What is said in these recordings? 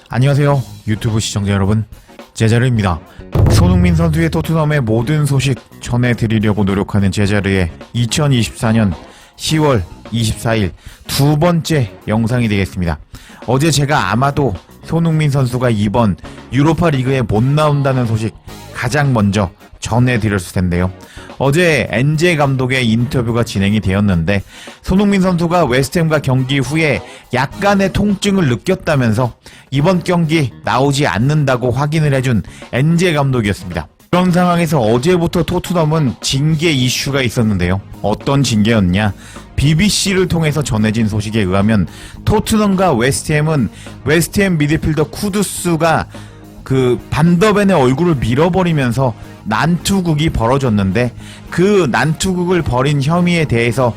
안녕하세요 유튜브 시청자 여러분, 제자르입니다. 손흥민 선수의 토트넘의 모든 소식 전해드리려고 노력하는 제자르의 2024년 10월 24일 두 번째 영상이 되겠습니다. 어제 제가 아마도 손흥민 선수가 이번 유로파 리그에 못 나온다는 소식 가장 먼저 전해드렸을 텐데요. 어제 엔제 감독의 인터뷰가 진행이 되었는데 손흥민 선수가 웨스트햄과 경기 후에 약간의 통증을 느꼈다면서 이번 경기 나오지 않는다고 확인을 해준 엔제 감독이었습니다. 그런 상황에서 어제부터 토트넘은 징계 이슈가 있었는데요. 어떤 징계였냐? BBC를 통해서 전해진 소식에 의하면 토트넘과 웨스트햄은 웨스트햄 미드필더 쿠두스가 반더벤의 얼굴을 밀어버리면서 난투극이 벌어졌는데 그 난투극을 벌인 혐의에 대해서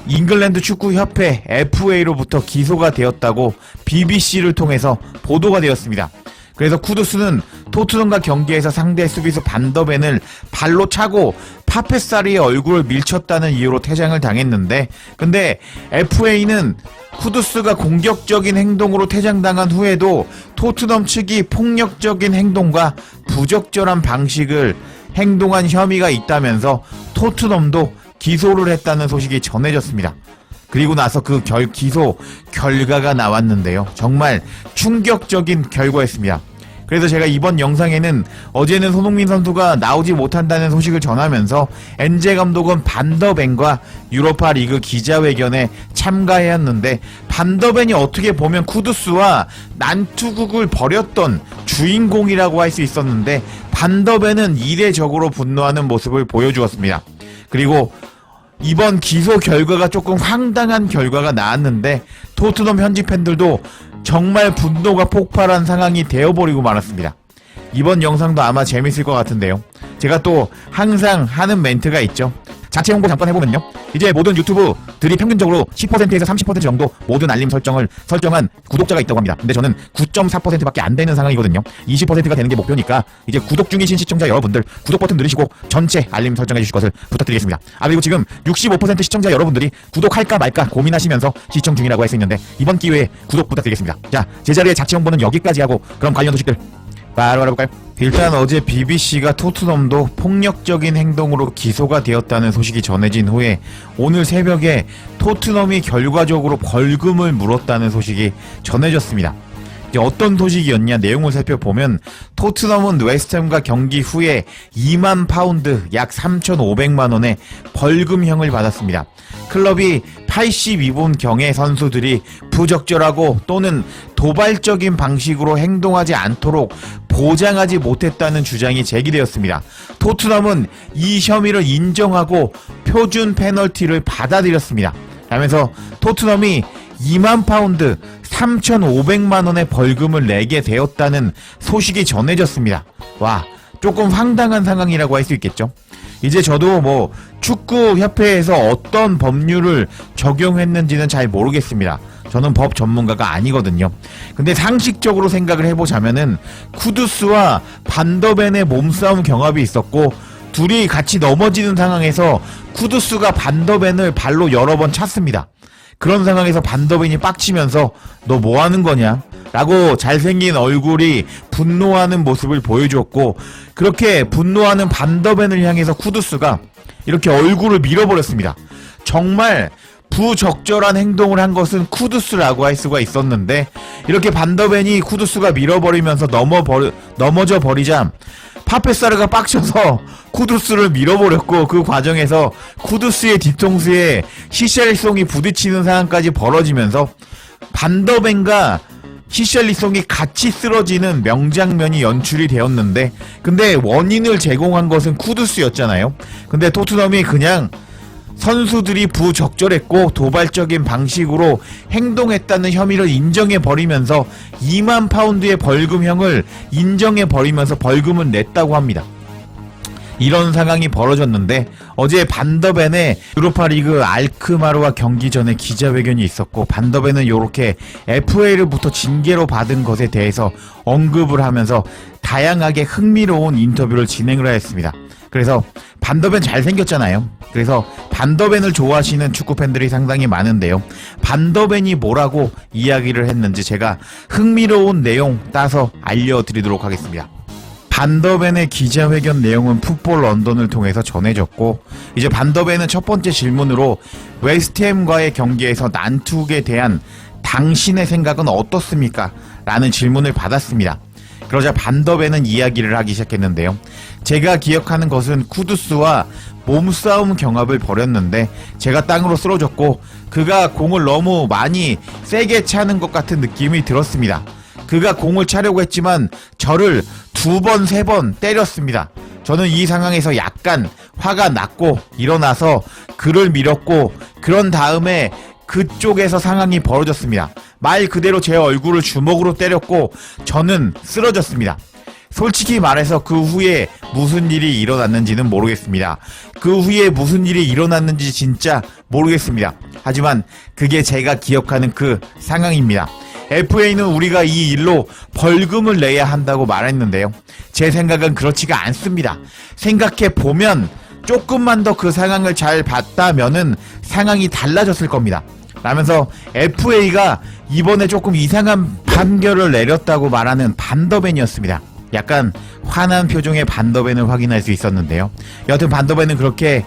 잉글랜드 축구협회 FA로부터 기소가 되었다고 BBC를 통해서 보도가 되었습니다. 그래서 쿠두스는 토트넘과 경기에서 상대 수비수 반더벤을 발로 차고 파페사리의 얼굴을 밀쳤다는 이유로 퇴장을 당했는데, 근데 FA는 쿠두스가 공격적인 행동으로 퇴장당한 후에도 토트넘 측이 폭력적인 행동과 부적절한 방식을 행동한 혐의가 있다면서 토트넘도 기소를 했다는 소식이 전해졌습니다. 그리고 나서 그 기소 결과가 나왔는데요. 정말 충격적인 결과였습니다. 그래서 제가 이번 영상에는 어제는 손흥민 선수가 나오지 못한다는 소식을 전하면서 엔제 감독은 반더벤과 유로파 리그 기자회견에 참가했는데, 반더벤이 어떻게 보면 쿠두스와 난투극을 벌였던 주인공이라고 할 수 있었는데 반더벤은 이례적으로 분노하는 모습을 보여주었습니다. 그리고 이번 기소 결과가 조금 황당한 결과가 나왔는데 토트넘 현지 팬들도 정말 분노가 폭발한 상황이 되어버리고 말았습니다. 이번 영상도 아마 재밌을 것 같은데요. 제가 또 항상 하는 멘트가 있죠. 자체 홍보 잠깐 해보면요, 이제 모든 유튜브들이 평균적으로 10%에서 30% 정도 모든 알림 설정한 구독자가 있다고 합니다. 근데 저는 9.4%밖에 안 되는 상황이거든요. 20%가 되는 게 목표니까 이제 구독 중이신 시청자 여러분들 구독 버튼 누르시고 전체 알림 설정해 주실 것을 부탁드리겠습니다. 그리고 지금 65% 시청자 여러분들이 구독할까 말까 고민하시면서 시청 중이라고 할 수 있는데 이번 기회에 구독 부탁드리겠습니다. 자, 제 자리의 자체 홍보는 여기까지 하고 그럼 관련 소식들 바로 알아볼까요? 일단 어제 BBC가 토트넘도 폭력적인 행동으로 기소가 되었다는 소식이 전해진 후에 오늘 새벽에 토트넘이 결과적으로 벌금을 물었다는 소식이 전해졌습니다. 이제 어떤 소식이었냐 내용을 살펴보면 토트넘은 웨스트햄과 경기 후에 2만 파운드 약 3,500만 원의 벌금형을 받았습니다. 클럽이 82분 경의 선수들이 부적절하고 또는 도발적인 방식으로 행동하지 않도록 보장하지 못했다는 주장이 제기되었습니다. 토트넘은 이 혐의를 인정하고 표준 페널티를 받아들였습니다. 하면서 토트넘이 2만 파운드 3,500만 원의 벌금을 내게 되었다는 소식이 전해졌습니다. 와, 조금 황당한 상황이라고 할 수 있겠죠. 이제 저도 축구협회에서 어떤 법률을 적용했는지는 잘 모르겠습니다. 저는 법 전문가가 아니거든요. 근데 상식적으로 생각을 해보자면은 쿠두스와 반더벤의 몸싸움 경합이 있었고 둘이 같이 넘어지는 상황에서 쿠두스가 반더벤을 발로 여러 번 찼습니다. 그런 상황에서 반더벤이 빡치면서 너 뭐하는 거냐? 라고 잘생긴 얼굴이 분노하는 모습을 보여주었고, 그렇게 분노하는 반더벤을 향해서 쿠두스가 이렇게 얼굴을 밀어버렸습니다. 정말 부적절한 행동을 한 것은 쿠두스라고 할 수가 있었는데 이렇게 반더벤이 쿠두스가 밀어버리면서 넘어져 버리자 파페사르가 빡쳐서 쿠두스를 밀어버렸고 그 과정에서 쿠두스의 뒤통수에 히샬리송이 부딪히는 상황까지 벌어지면서 반더벤과 히샬리송이 같이 쓰러지는 명장면이 연출이 되었는데, 근데 원인을 제공한 것은 쿠두스였잖아요. 근데 토트넘이 그냥 선수들이 부적절했고 도발적인 방식으로 행동했다는 혐의를 인정해버리면서 2만 파운드의 벌금형을 인정해버리면서 벌금을 냈다고 합니다. 이런 상황이 벌어졌는데 어제 반더벤의 유로파리그 알크마르와 경기 전에 기자회견이 있었고, 반더벤은 이렇게 FA로부터 징계로 받은 것에 대해서 언급을 하면서 다양하게 흥미로운 인터뷰를 진행을 하였습니다. 그래서 반더벤 잘생겼잖아요. 그래서 반더벤을 좋아하시는 축구 팬들이 상당히 많은데요. 반더벤이 뭐라고 이야기를 했는지 제가 흥미로운 내용 따서 알려드리도록 하겠습니다. 반더벤의 기자회견 내용은 풋볼 런던을 통해서 전해졌고, 이제 반더벤은 첫 번째 질문으로 웨스트햄과의 경기에서 난투극에 대한 당신의 생각은 어떻습니까? 라는 질문을 받았습니다. 그러자 반더벤은 이야기를 하기 시작했는데요. 제가 기억하는 것은 쿠두스와 몸싸움 경합을 벌였는데 제가 땅으로 쓰러졌고 그가 공을 너무 많이 세게 차는 것 같은 느낌이 들었습니다. 그가 공을 차려고 했지만 저를 2번, 3번 때렸습니다. 저는 이 상황에서 약간 화가 났고 일어나서 그를 밀었고 그런 다음에 그쪽에서 상황이 벌어졌습니다. 말 그대로 제 얼굴을 주먹으로 때렸고 저는 쓰러졌습니다. 솔직히 말해서 그 후에 무슨 일이 일어났는지는 모르겠습니다. 그 후에 무슨 일이 일어났는지 진짜 모르겠습니다. 하지만 그게 제가 기억하는 그 상황입니다. FA는 우리가 이 일로 벌금을 내야 한다고 말했는데요. 제 생각은 그렇지가 않습니다. 생각해보면 조금만 더 그 상황을 잘 봤다면은 상황이 달라졌을 겁니다. 라면서 FA가 이번에 조금 이상한 판결을 내렸다고 말하는 반더벤이었습니다. 약간 화난 표정의 반더벤을 확인할 수 있었는데요. 여튼 반더벤은 그렇게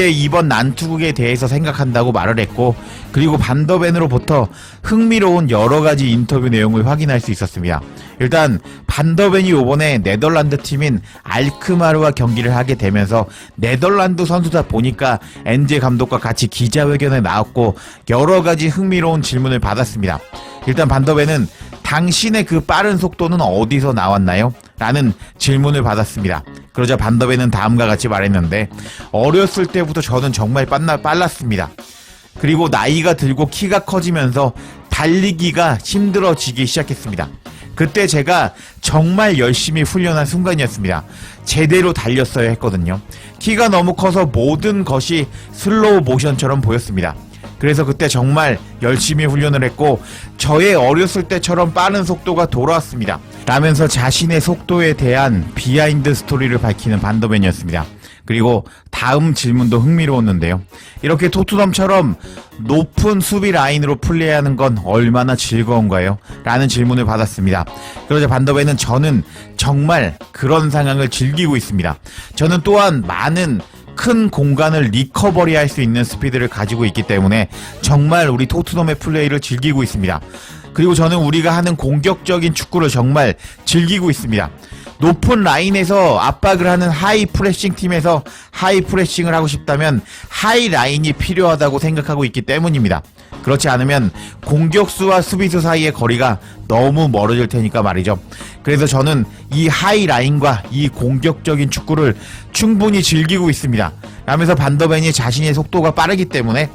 이번 난투극에 대해서 생각한다고 말을 했고, 그리고 반더벤으로부터 흥미로운 여러가지 인터뷰 내용을 확인할 수 있었습니다. 일단 반더벤이 이번에 네덜란드 팀인 알크마르와 경기를 하게 되면서 네덜란드 선수다 보니까 엔제 감독과 같이 기자회견에 나왔고 여러가지 흥미로운 질문을 받았습니다. 일단 반더벤은 당신의 그 빠른 속도는 어디서 나왔나요? 라는 질문을 받았습니다. 그러자 반더벤은 다음과 같이 말했는데, 어렸을 때부터 저는 정말 빨랐습니다. 그리고 나이가 들고 키가 커지면서 달리기가 힘들어지기 시작했습니다. 그때 제가 정말 열심히 훈련한 순간이었습니다. 제대로 달렸어야 했거든요. 키가 너무 커서 모든 것이 슬로우 모션처럼 보였습니다. 그래서 그때 정말 열심히 훈련을 했고 저의 어렸을 때처럼 빠른 속도가 돌아왔습니다. 라면서 자신의 속도에 대한 비하인드 스토리를 밝히는 반더벤이었습니다. 그리고 다음 질문도 흥미로웠는데요. 이렇게 토트넘처럼 높은 수비 라인으로 플레이하는 건 얼마나 즐거운가요? 라는 질문을 받았습니다. 그러자 반더벤은 저는 정말 그런 상황을 즐기고 있습니다. 저는 또한 많은 큰 공간을 리커버리 할 수 있는 스피드를 가지고 있기 때문에 정말 우리 토트넘의 플레이를 즐기고 있습니다. 그리고 저는 우리가 하는 공격적인 축구를 정말 즐기고 있습니다. 높은 라인에서 압박을 하는 하이 프레싱 팀에서 하이 프레싱을 하고 싶다면 하이 라인이 필요하다고 생각하고 있기 때문입니다. 그렇지 않으면 공격수와 수비수 사이의 거리가 너무 멀어질 테니까 말이죠. 그래서 저는 이 하이 라인과 이 공격적인 축구를 충분히 즐기고 있습니다. 라면서 반더벤이 자신의 속도가 빠르기 때문에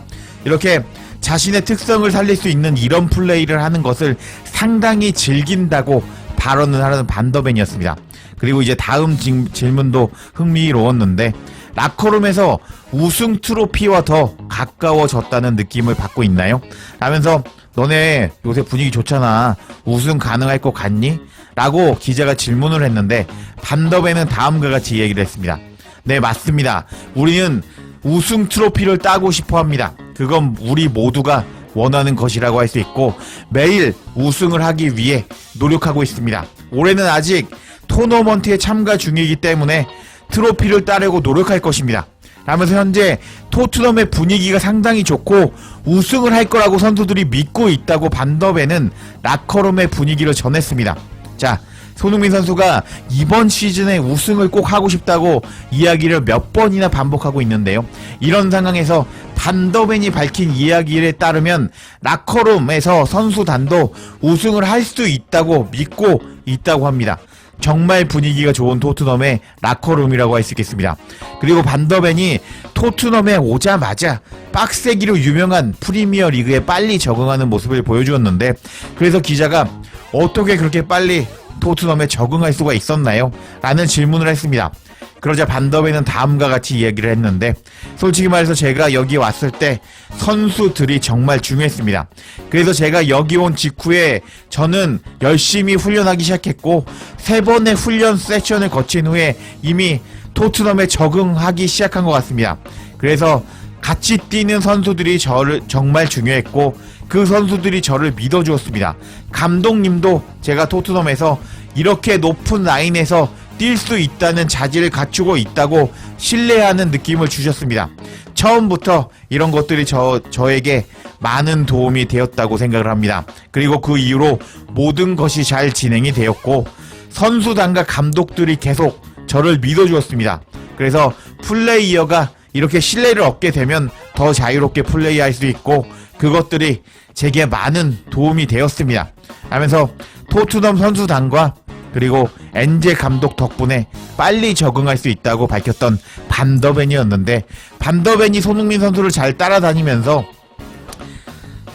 이렇게 자신의 특성을 살릴 수 있는 이런 플레이를 하는 것을 상당히 즐긴다고 발언을 하는 반더벤이었습니다. 그리고 이제 다음 질문도 흥미로웠는데, 라커룸에서 우승 트로피와 더 가까워졌다는 느낌을 받고 있나요? 라면서 너네 요새 분위기 좋잖아. 우승 가능할 것 같니? 라고 기자가 질문을 했는데 반더벤은 다음과 같이 얘기를 했습니다. 네, 맞습니다. 우리는 우승 트로피를 따고 싶어 합니다. 그건 우리 모두가 원하는 것이라고 할 수 있고 매일 우승을 하기 위해 노력하고 있습니다. 올해는 아직 토너먼트에 참가 중이기 때문에 트로피를 따려고 노력할 것입니다. 라면서 현재 토트넘의 분위기가 상당히 좋고 우승을 할 거라고 선수들이 믿고 있다고 반더벤은 라커룸의 분위기를 전했습니다. 자, 손흥민 선수가 이번 시즌에 우승을 꼭 하고 싶다고 이야기를 몇 번이나 반복하고 있는데요. 이런 상황에서 반더벤이 밝힌 이야기에 따르면 라커룸에서 선수단도 우승을 할 수 있다고 믿고 있다고 합니다. 정말 분위기가 좋은 토트넘의 라커룸이라고 할 수 있겠습니다. 그리고 반더벤이 토트넘에 오자마자 빡세기로 유명한 프리미어 리그에 빨리 적응하는 모습을 보여주었는데, 그래서 기자가 어떻게 그렇게 빨리 토트넘에 적응할 수가 있었나요? 라는 질문을 했습니다. 그러자 반더벤은 다음과 같이 이야기를 했는데, 솔직히 말해서 제가 여기 왔을 때 선수들이 정말 중요했습니다. 그래서 제가 여기 온 직후에 저는 열심히 훈련하기 시작했고 3번의 훈련 세션을 거친 후에 이미 토트넘에 적응하기 시작한 것 같습니다. 그래서 같이 뛰는 선수들이 저를 정말 중요했고 그 선수들이 저를 믿어주었습니다. 감독님도 제가 토트넘에서 이렇게 높은 라인에서 뛸 수 있다는 자질을 갖추고 있다고 신뢰하는 느낌을 주셨습니다. 처음부터 이런 것들이 저에게 많은 도움이 되었다고 생각을 합니다. 그리고 그 이후로 모든 것이 잘 진행이 되었고 선수단과 감독들이 계속 저를 믿어주었습니다. 그래서 플레이어가 이렇게 신뢰를 얻게 되면 더 자유롭게 플레이할 수 있고 그것들이 제게 많은 도움이 되었습니다. 하면서 토트넘 선수단과 그리고 엔제 감독 덕분에 빨리 적응할 수 있다고 밝혔던 반더벤이었는데 반더벤이 손흥민 선수를 잘 따라다니면서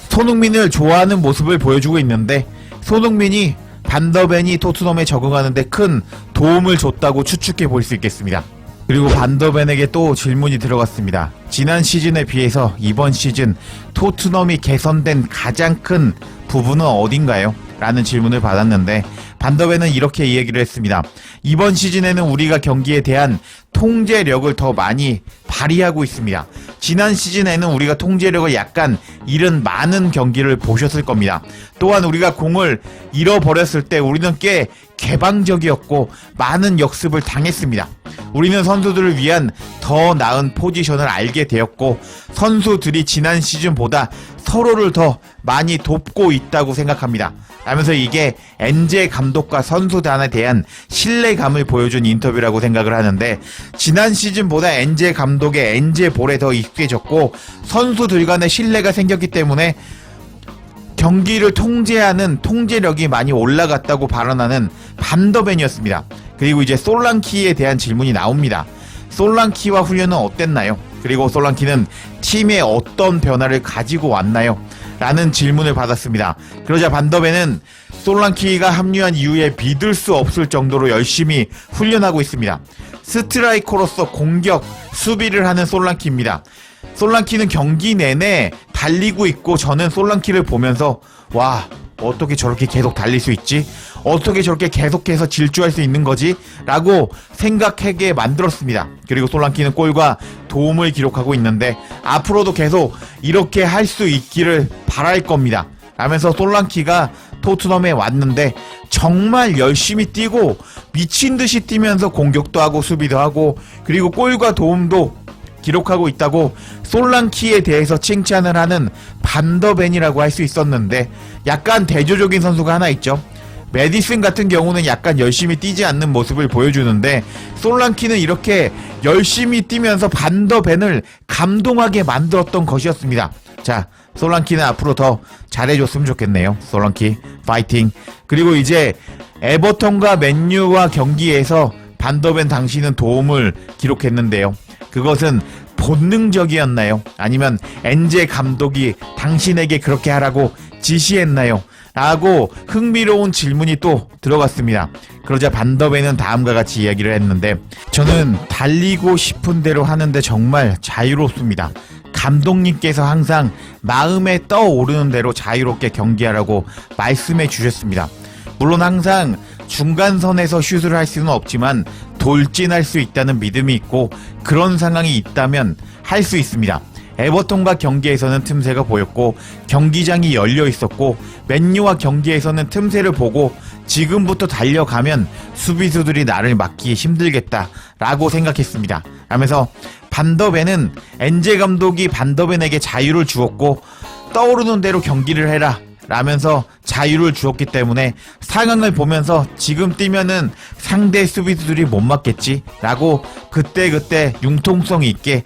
손흥민을 좋아하는 모습을 보여주고 있는데 손흥민이 반더벤이 토트넘에 적응하는데 큰 도움을 줬다고 추측해 볼 수 있겠습니다. 그리고 반더벤에게 또 질문이 들어갔습니다. 지난 시즌에 비해서 이번 시즌 토트넘이 개선된 가장 큰 부분은 어딘가요? 라는 질문을 받았는데 반더벤은 이렇게 이야기를 했습니다. 이번 시즌에는 우리가 경기에 대한 통제력을 더 많이 발휘하고 있습니다. 지난 시즌에는 우리가 통제력을 약간 잃은 많은 경기를 보셨을 겁니다. 또한 우리가 공을 잃어버렸을 때 우리는 꽤 개방적이었고 많은 역습을 당했습니다. 우리는 선수들을 위한 더 나은 포지션을 알게 되었고 선수들이 지난 시즌보다 서로를 더 많이 돕고 있다고 생각합니다. 하면서 이게 엔제 감독과 선수단에 대한 신뢰감을 보여준 인터뷰라고 생각을 하는데 지난 시즌보다 엔제 감독의 엔제 볼에 더 익숙해졌고 선수들 간의 신뢰가 생겼기 때문에 경기를 통제하는 통제력이 많이 올라갔다고 발언하는 반더벤이었습니다. 그리고 이제 솔랑키에 대한 질문이 나옵니다. 솔랑키와 훈련은 어땠나요? 그리고 솔랑키는 팀에 어떤 변화를 가지고 왔나요? 라는 질문을 받았습니다. 그러자 반더벤은 솔랑키가 합류한 이후에 믿을 수 없을 정도로 열심히 훈련하고 있습니다. 스트라이커로서 공격, 수비를 하는 솔랑키입니다. 솔랑키는 경기 내내 달리고 있고 저는 솔랑키를 보면서 와, 어떻게 저렇게 계속 달릴 수 있지? 어떻게 저렇게 계속해서 질주할 수 있는 거지? 라고 생각하게 만들었습니다. 그리고 솔랑키는 골과 도움을 기록하고 있는데 앞으로도 계속 이렇게 할 수 있기를 바랄 겁니다. 라면서 솔랑키가 토트넘에 왔는데 정말 열심히 뛰고 미친듯이 뛰면서 공격도 하고 수비도 하고 그리고 골과 도움도 기록하고 있다고 솔랑키에 대해서 칭찬을 하는 반더벤이라고 할 수 있었는데 약간 대조적인 선수가 하나 있죠. 메디슨 같은 경우는 약간 열심히 뛰지 않는 모습을 보여주는데 솔랑키는 이렇게 열심히 뛰면서 반더벤을 감동하게 만들었던 것이었습니다. 자, 솔랑키는 앞으로 더 잘해줬으면 좋겠네요. 솔랑키 파이팅. 그리고 이제 에버턴과 맨유와 경기에서 반더벤 당시는 도움을 기록했는데요. 그것은 본능적이었나요? 아니면 엔제 감독이 당신에게 그렇게 하라고 지시했나요? 라고 흥미로운 질문이 또 들어갔습니다. 그러자 반더벤은 다음과 같이 이야기를 했는데 저는 달리고 싶은 대로 하는데 정말 자유롭습니다. 감독님께서 항상 마음에 떠오르는 대로 자유롭게 경기하라고 말씀해 주셨습니다. 물론 항상 중간선에서 슛을 할 수는 없지만 돌진할 수 있다는 믿음이 있고 그런 상황이 있다면 할 수 있습니다. 에버턴과 경기에서는 틈새가 보였고 경기장이 열려 있었고 맨유와 경기에서는 틈새를 보고 지금부터 달려가면 수비수들이 나를 막기 힘들겠다라고 생각했습니다. 하면서 반더벤은 엔제 감독이 반더벤에게 자유를 주었고 떠오르는 대로 경기를 해라 라면서 자유를 주었기 때문에 상황을 보면서 지금 뛰면은 상대 수비수들이 못 막겠지 라고 그때그때 융통성 있게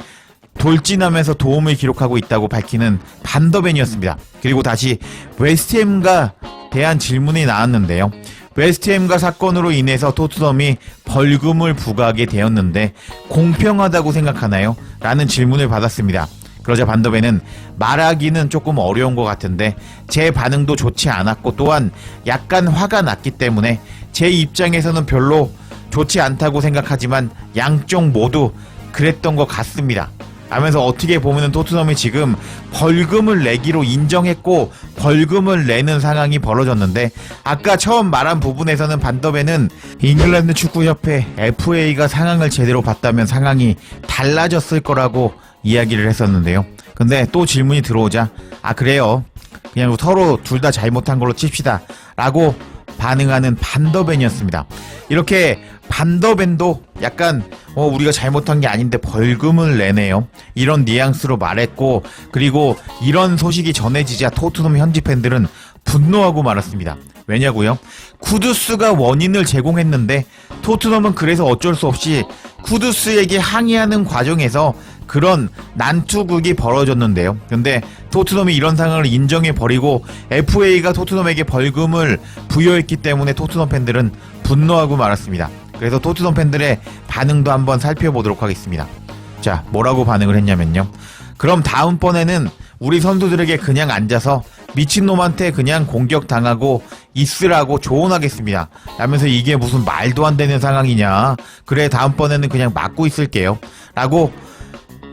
돌진하면서 도움을 기록하고 있다고 밝히는 반더벤이었습니다. 그리고 다시 웨스트햄과 대한 질문이 나왔는데요. 웨스트햄과 사건으로 인해서 토트넘이 벌금을 부과하게 되었는데 공평하다고 생각하나요? 라는 질문을 받았습니다. 그러자 반더벤은 말하기는 조금 어려운 것 같은데 제 반응도 좋지 않았고 또한 약간 화가 났기 때문에 제 입장에서는 별로 좋지 않다고 생각하지만 양쪽 모두 그랬던 것 같습니다. 하면서 어떻게 보면은 토트넘이 지금 벌금을 내기로 인정했고 벌금을 내는 상황이 벌어졌는데, 아까 처음 말한 부분에서는 반더벤은 잉글랜드 축구협회 FA가 상황을 제대로 봤다면 상황이 달라졌을 거라고 이야기를 했었는데요. 근데 또 질문이 들어오자 그래요, 그냥 서로 둘 다 잘못한 걸로 칩시다 라고 반응하는 반더벤이었습니다. 이렇게 반더벤도 약간 우리가 잘못한 게 아닌데 벌금을 내네요, 이런 뉘앙스로 말했고, 그리고 이런 소식이 전해지자 토트넘 현지 팬들은 분노하고 말았습니다. 왜냐고요? 쿠두스가 원인을 제공했는데 토트넘은 그래서 어쩔 수 없이 쿠두스에게 항의하는 과정에서 그런 난투극이 벌어졌는데요. 근데 토트넘이 이런 상황을 인정해버리고 FA가 토트넘에게 벌금을 부여했기 때문에 토트넘 팬들은 분노하고 말았습니다. 그래서 토트넘 팬들의 반응도 한번 살펴보도록 하겠습니다. 자, 뭐라고 반응을 했냐면요, 그럼 다음번에는 우리 선수들에게 그냥 앉아서 미친놈한테 그냥 공격당하고 있으라고 조언하겠습니다 라면서, 이게 무슨 말도 안 되는 상황이냐, 그래 다음번에는 그냥 맞고 있을게요 라고,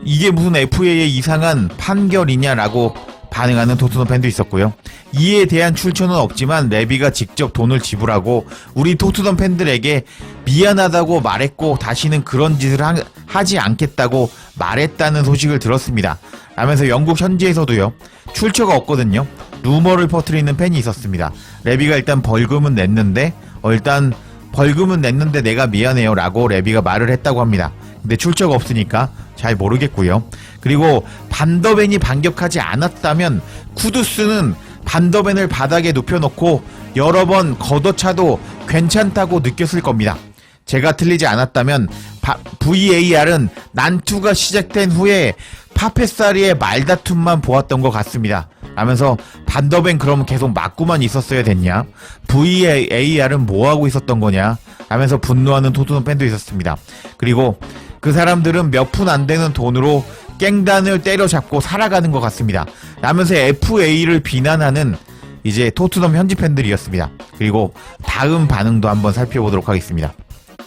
이게 무슨 FA의 이상한 판결이냐라고 반응하는 토트넘 팬도 있었고요. 이에 대한 출처는 없지만 레비가 직접 돈을 지불하고 우리 토트넘 팬들에게 미안하다고 말했고 다시는 그런 짓을 하지 않겠다고 말했다는 소식을 들었습니다 라면서 영국 현지에서도요, 출처가 없거든요, 루머를 퍼뜨리는 팬이 있었습니다. 레비가 일단 벌금은 냈는데 내가 미안해요 라고 레비가 말을 했다고 합니다. 근데 출처가 없으니까 잘 모르겠고요. 그리고 반더벤이 반격하지 않았다면 쿠두스는 반더벤을 바닥에 눕혀놓고 여러 번 걷어차도 괜찮다고 느꼈을 겁니다. 제가 틀리지 않았다면 VAR은 난투가 시작된 후에 파페사리의 말다툼만 보았던 것 같습니다 라면서, 반더벤 그럼 계속 맞고만 있었어야 됐냐, VAR은 뭐하고 있었던 거냐 라면서 분노하는 토트넘 팬도 있었습니다. 그리고 그 사람들은 몇 푼 안 되는 돈으로 깽단을 때려잡고 살아가는 것 같습니다 라면서 FA를 비난하는 이제 토트넘 현지 팬들이었습니다. 그리고 다음 반응도 한번 살펴보도록 하겠습니다.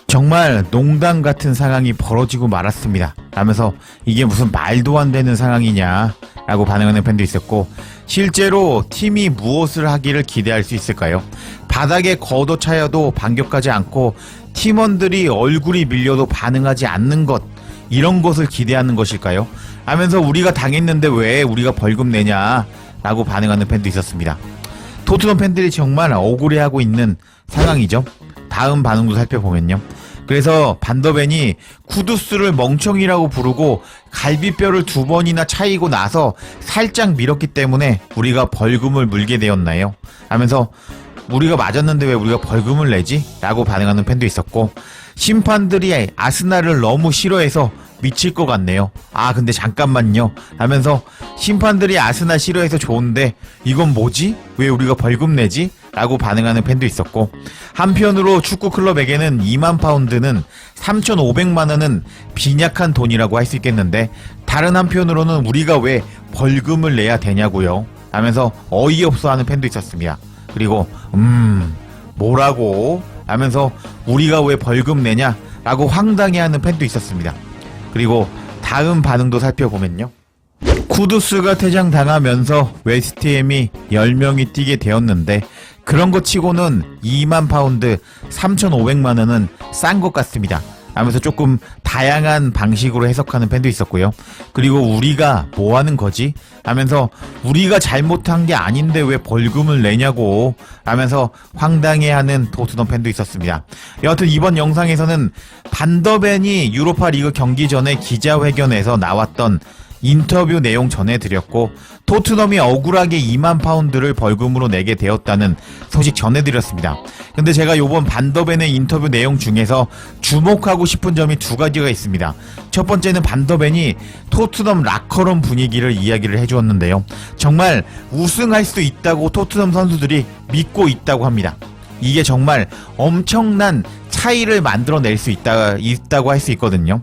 정말 농담 같은 상황이 벌어지고 말았습니다 라면서, 이게 무슨 말도 안 되는 상황이냐 라고 반응하는 팬도 있었고, 실제로 팀이 무엇을 하기를 기대할 수 있을까요? 바닥에 걷어차여도 반격하지 않고 팀원들이 얼굴이 밀려도 반응하지 않는 것, 이런 것을 기대하는 것일까요? 하면서 우리가 당했는데 왜 우리가 벌금 내냐 라고 반응하는 팬도 있었습니다. 토트넘 팬들이 정말 억울해하고 있는 상황이죠. 다음 반응도 살펴보면요, 그래서 반더벤이 쿠두스를 멍청이라고 부르고 갈비뼈를 2번이나 차이고 나서 살짝 밀었기 때문에 우리가 벌금을 물게 되었나요? 하면서, 우리가 맞았는데 왜 우리가 벌금을 내지? 라고 반응하는 팬도 있었고, 심판들이 아스날을 너무 싫어해서 미칠 것 같네요. 근데 잠깐만요 하면서, 심판들이 아스날 싫어해서 좋은데 이건 뭐지? 왜 우리가 벌금 내지? 라고 반응하는 팬도 있었고, 한편으로 축구클럽에게는 2만 파운드는 3,500만원은 빈약한 돈이라고 할 수 있겠는데, 다른 한편으로는 우리가 왜 벌금을 내야 되냐고요 하면서 어이없어 하는 팬도 있었습니다. 그리고 뭐라고 하면서 우리가 왜 벌금 내냐 라고 황당해하는 팬도 있었습니다. 그리고 다음 반응도 살펴보면요, 쿠두스가 퇴장당하면서 웨스트햄이 10명이 뛰게 되었는데 그런 거 치고는 2만 파운드 3,500만원은 싼 것 같습니다 하면서 조금 다양한 방식으로 해석하는 팬도 있었고요. 그리고 우리가 뭐 하는 거지? 하면서 우리가 잘못한 게 아닌데 왜 벌금을 내냐고 하면서 황당해하는 토트넘 팬도 있었습니다. 여하튼 이번 영상에서는 반더벤이 유로파 리그 경기 전에 기자회견에서 나왔던 인터뷰 내용 전해드렸고, 토트넘이 억울하게 2만 파운드를 벌금으로 내게 되었다는 소식 전해드렸습니다. 근데 제가 요번 반더벤의 인터뷰 내용 중에서 주목하고 싶은 점이 2가지가 있습니다. 첫 번째는 반더벤이 토트넘 라커룸 분위기를 이야기를 해주었는데요, 정말 우승할 수 있다고 토트넘 선수들이 믿고 있다고 합니다. 이게 정말 엄청난 차이를 만들어낼 수 있다고 할 수 있거든요.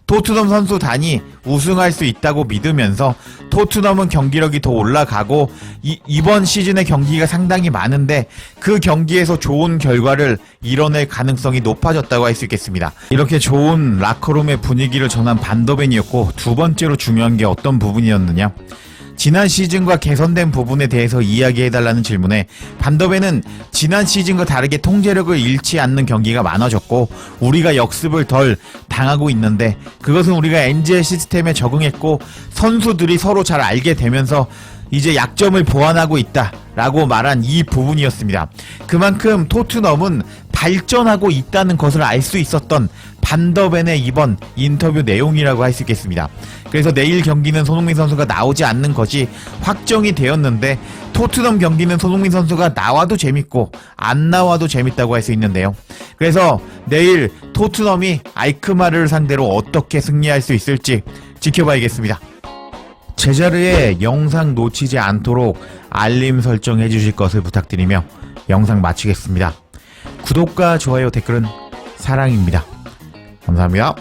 토트넘 선수단이 우승할 수 있다고 믿으면서 토트넘은 경기력이 더 올라가고 이번 시즌의 경기가 상당히 많은데 그 경기에서 좋은 결과를 이뤄낼 가능성이 높아졌다고 할 수 있겠습니다. 이렇게 좋은 라커룸의 분위기를 전한 반더벤이었고, 두 번째로 중요한 게 어떤 부분이었느냐, 지난 시즌과 개선된 부분에 대해서 이야기해달라는 질문에 반더벤은 지난 시즌과 다르게 통제력을 잃지 않는 경기가 많아졌고 우리가 역습을 덜 당하고 있는데 그것은 우리가 엔젤 시스템에 적응했고 선수들이 서로 잘 알게 되면서 이제 약점을 보완하고 있다 라고 말한 이 부분이었습니다. 그만큼 토트넘은 발전하고 있다는 것을 알 수 있었던 반더벤의 이번 인터뷰 내용이라고 할 수 있겠습니다. 그래서 내일 경기는 손흥민 선수가 나오지 않는 것이 확정이 되었는데 토트넘 경기는 손흥민 선수가 나와도 재밌고 안 나와도 재밌다고 할 수 있는데요. 그래서 내일 토트넘이 알크마르를 상대로 어떻게 승리할 수 있을지 지켜봐야겠습니다. 제자르의 영상 놓치지 않도록 알림 설정해 주실 것을 부탁드리며 영상 마치겠습니다. 구독과 좋아요, 댓글은 사랑입니다. 감사합니다.